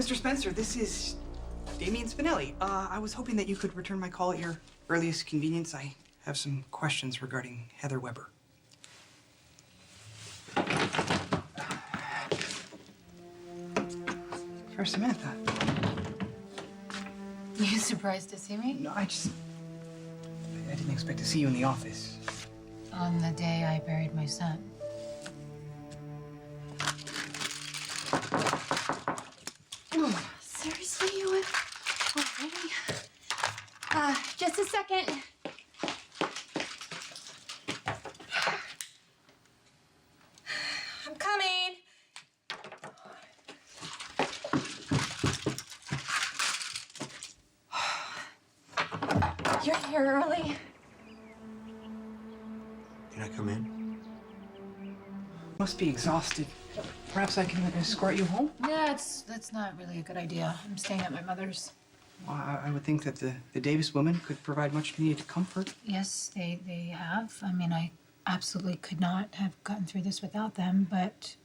Mr. Spencer, this is Damien Spinelli. I was hoping that you could return my call at your earliest convenience. I have some questions regarding Heather Weber. For Samantha. You surprised to see me? No, I didn't expect to see you in the office. On the day I buried my son. Oh, seriously, you already? Just a second. I'm coming. You're here early. Can I come in? Must be exhausted. Perhaps I can escort you home? Yeah, that's not really a good idea. I'm staying at my mother's. Well, I would think that the Davis women could provide much needed comfort. Yes, they have. I mean, I absolutely could not have gotten through this without them, but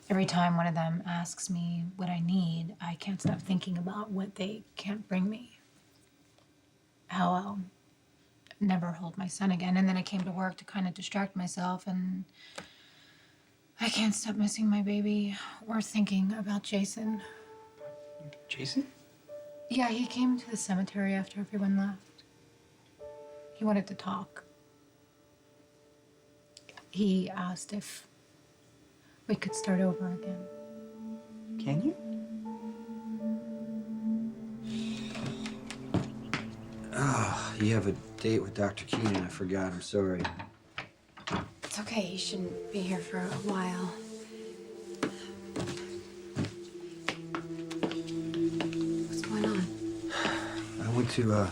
every time one of them asks me what I need, I can't stop thinking about what they can't bring me. How I'll never hold my son again. And then I came to work to kind of distract myself, and I can't stop missing my baby or thinking about Jason. Jason? Yeah, he came to the cemetery after everyone left. He wanted to talk. He asked if we could start over again. Can you? Oh, you have a date with Dr. Keenan. I forgot. I'm sorry. It's okay. You shouldn't be here for a while. What's going on? I went to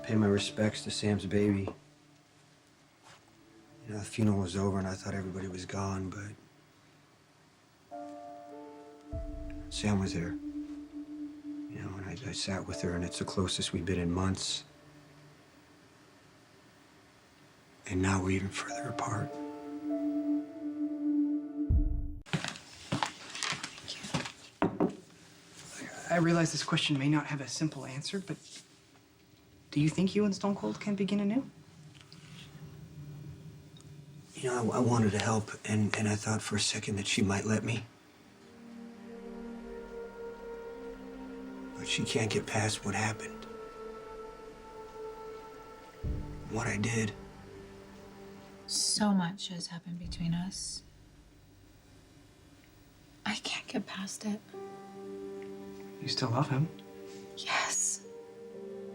pay my respects to Sam's baby. You know, the funeral was over and I thought everybody was gone, but Sam was there. You know, and I sat with her, and it's the closest we've been in months. And now we're even further apart. I realize this question may not have a simple answer, but do you think you and Stone Cold can begin anew? You know, I wanted to help, and I thought for a second that she might let me. But she can't get past what happened. What I did. So much has happened between us. I can't get past it. You still love him? Yes.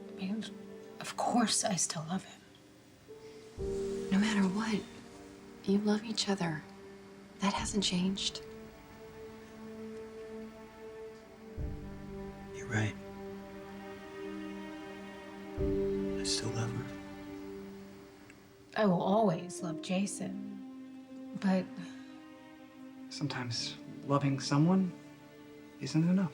I mean, of course I still love him. No matter what, you love each other. That hasn't changed. You're right. I still love her. I will always love Jason, but Sometimes loving someone isn't enough.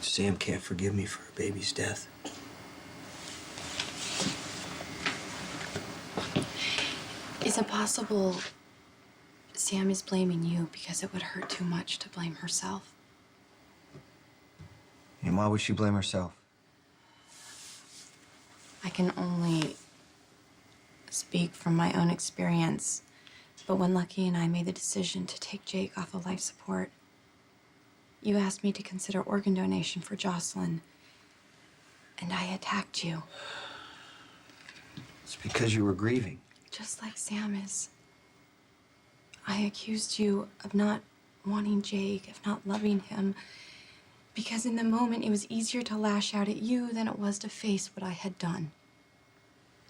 Sam can't forgive me for her baby's death. Is it possible Sam is blaming you because it would hurt too much to blame herself? And why would she blame herself? I can only speak from my own experience, but when Lucky and I made the decision to take Jake off of life support, you asked me to consider organ donation for Jocelyn, and I attacked you. It's because you were grieving. Just like Sam is. I accused you of not wanting Jake, of not loving him, because in the moment it was easier to lash out at you than it was to face what I had done.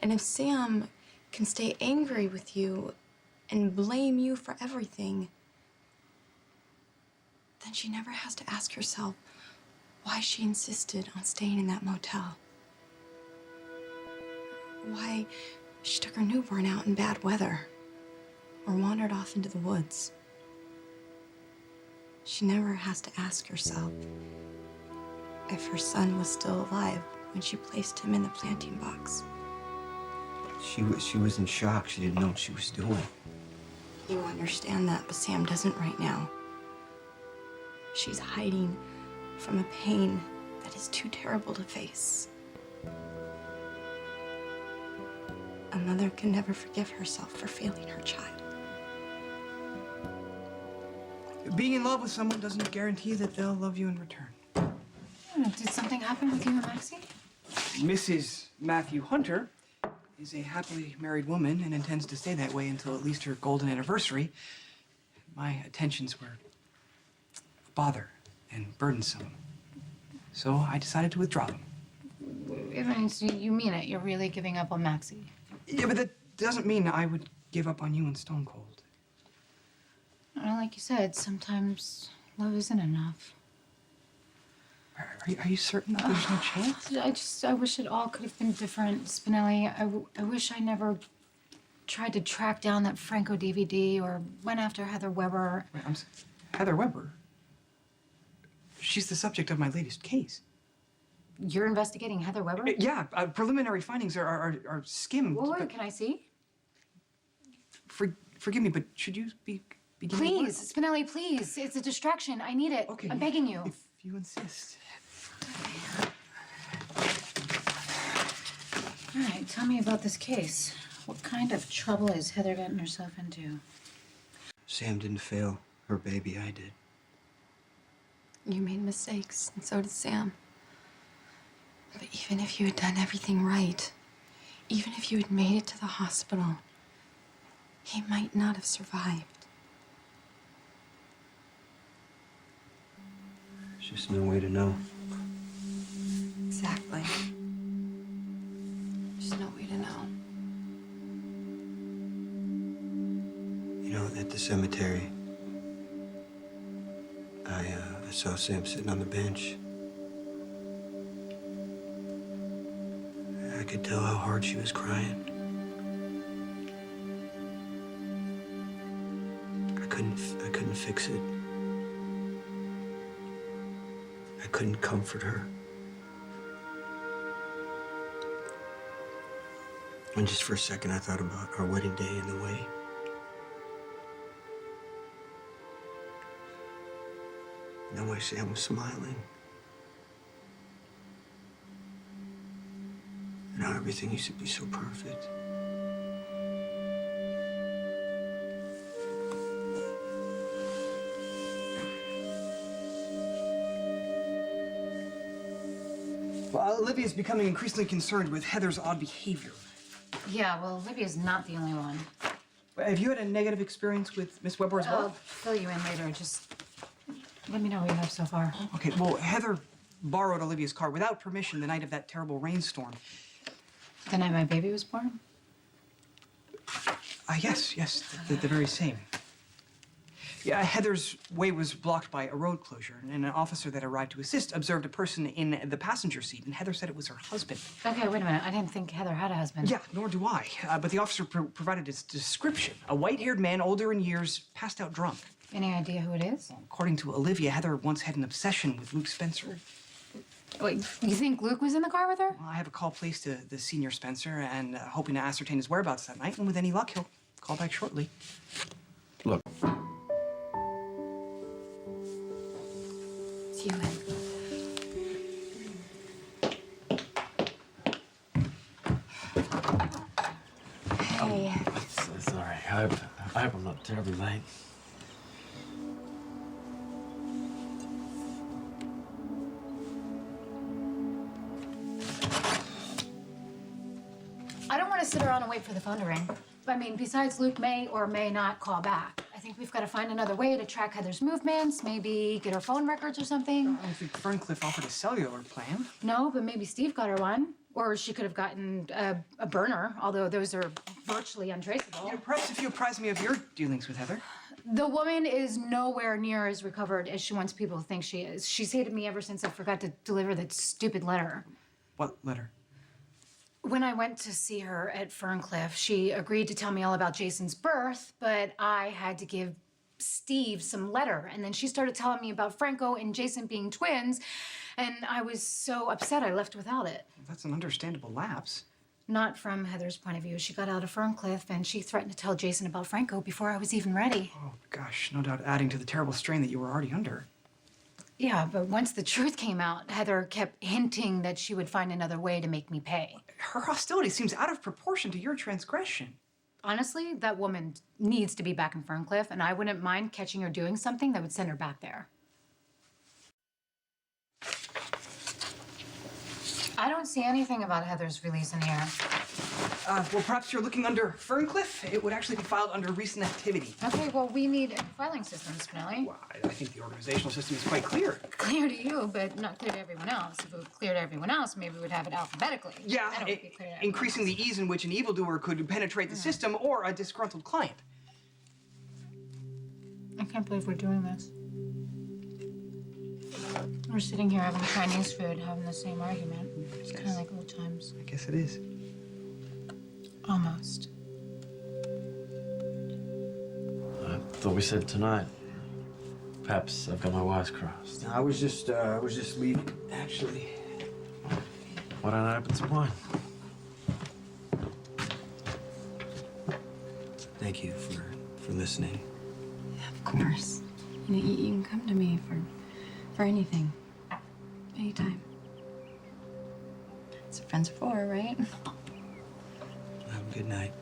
And if Sam can stay angry with you and blame you for everything, then she never has to ask herself why she insisted on staying in that motel. Why she took her newborn out in bad weather or wandered off into the woods. She never has to ask herself if her son was still alive when she placed him in the planting box. She was in shock. She didn't know what she was doing. You understand that, but Sam doesn't right now. She's hiding from a pain that is too terrible to face. A mother can never forgive herself for failing her child. Being in love with someone doesn't guarantee that they'll love you in return. Did something happen with you and Maxie? Mrs. Matthew Hunter is a happily married woman and intends to stay that way until at least her golden anniversary. My attentions were a bother and burdensome, so I decided to withdraw them. I mean, so you mean it? You're really giving up on Maxie? Yeah, but that doesn't mean I would give up on you in stone cold. Well, like you said, sometimes love isn't enough. Are you certain that there's no chance? I wish it all could have been different, Spinelli. I wish I never tried to track down that Franco DVD or went after Heather Weber. Wait, Heather Weber? She's the subject of my latest case. You're investigating Heather Weber? Yeah, preliminary findings are skimmed. Wait, but can I see? forgive me, but should you be beginning? Please, Spinelli, please. It's a distraction. I need it. Okay. I'm begging you. If you insist. All right, tell me about this case. What kind of trouble has Heather gotten herself into? Sam didn't fail her baby, I did. You made mistakes, and so did Sam. But even if you had done everything right, even if you had made it to the hospital, he might not have survived. There's just no way to know. Exactly. There's no way to know. You know, at the cemetery, I saw Sam sitting on the bench. I could tell how hard she was crying. I couldn't fix it. I couldn't comfort her. And just for a second, I thought about our wedding day and the way Sam was smiling. And how everything used to be so perfect. Well, Olivia's becoming increasingly concerned with Heather's odd behavior. Yeah, well, Olivia's not the only one. Have you had a negative experience with Miss Weber as well? I'll fill you in later. Just let me know what you know so far. Okay, well, Heather borrowed Olivia's car without permission the night of that terrible rainstorm. The night my baby was born? Yes, the very same. Yeah, Heather's way was blocked by a road closure, and an officer that arrived to assist observed a person in the passenger seat, and Heather said it was her husband. Okay, wait a minute. I didn't think Heather had a husband. Yeah, nor do I. But the officer provided his description. A white-haired man, older in years, passed out drunk. Any idea who it is? According to Olivia, Heather once had an obsession with Luke Spencer. Wait, you think Luke was in the car with her? Well, I have a call placed to the senior Spencer and hoping to ascertain his whereabouts that night, and with any luck, he'll call back shortly. Look, It's you, Ed. Hey. it's all right. I hope I'm not terribly late. I don't want to sit around and wait for the phone to ring. I mean, besides Luke may or may not call back. I think we've got to find another way to track Heather's movements, maybe get her phone records or something. I don't think Ferncliff offered a cellular plan. No, but maybe Steve got her one. Or she could have gotten a burner, although those are virtually untraceable. You know, perhaps if you apprise me of your dealings with Heather. The woman is nowhere near as recovered as she wants people to think she is. She's hated me ever since I forgot to deliver that stupid letter. What letter? When I went to see her at Ferncliff, she agreed to tell me all about Jason's birth, but I had to give Steve some letter. And then she started telling me about Franco and Jason being twins, and I was so upset I left without it. That's an understandable lapse. Not from Heather's point of view. She got out of Ferncliff, and she threatened to tell Jason about Franco before I was even ready. Oh, gosh, no doubt adding to the terrible strain that you were already under. Yeah, but once the truth came out, Heather kept hinting that she would find another way to make me pay. Her hostility seems out of proportion to your transgression. Honestly, that woman needs to be back in Ferncliff, and I wouldn't mind catching her doing something that would send her back there. I don't see anything about Heather's release in here. Well, perhaps you're looking under Ferncliff. It would actually be filed under recent activity. Okay, well, we need a filing system, Spinelli. Well, I think the organizational system is quite clear. Clear to you, but not clear to everyone else. If it were clear to everyone else, maybe we would have it alphabetically. Yeah, Then it would be clear to everyone increasing else. the ease in which an evildoer could penetrate the system or a disgruntled client. I can't believe we're doing this. We're sitting here having Chinese food, having the same argument. It's kind of like old times. I guess it is. Almost. I thought we said tonight. Perhaps I've got my wires crossed. I was just leaving, actually. Why don't I open some wine? Thank you for listening. Of course. You know, you can come to me for anything. Anytime. That's what friends are for, right? Have a good night.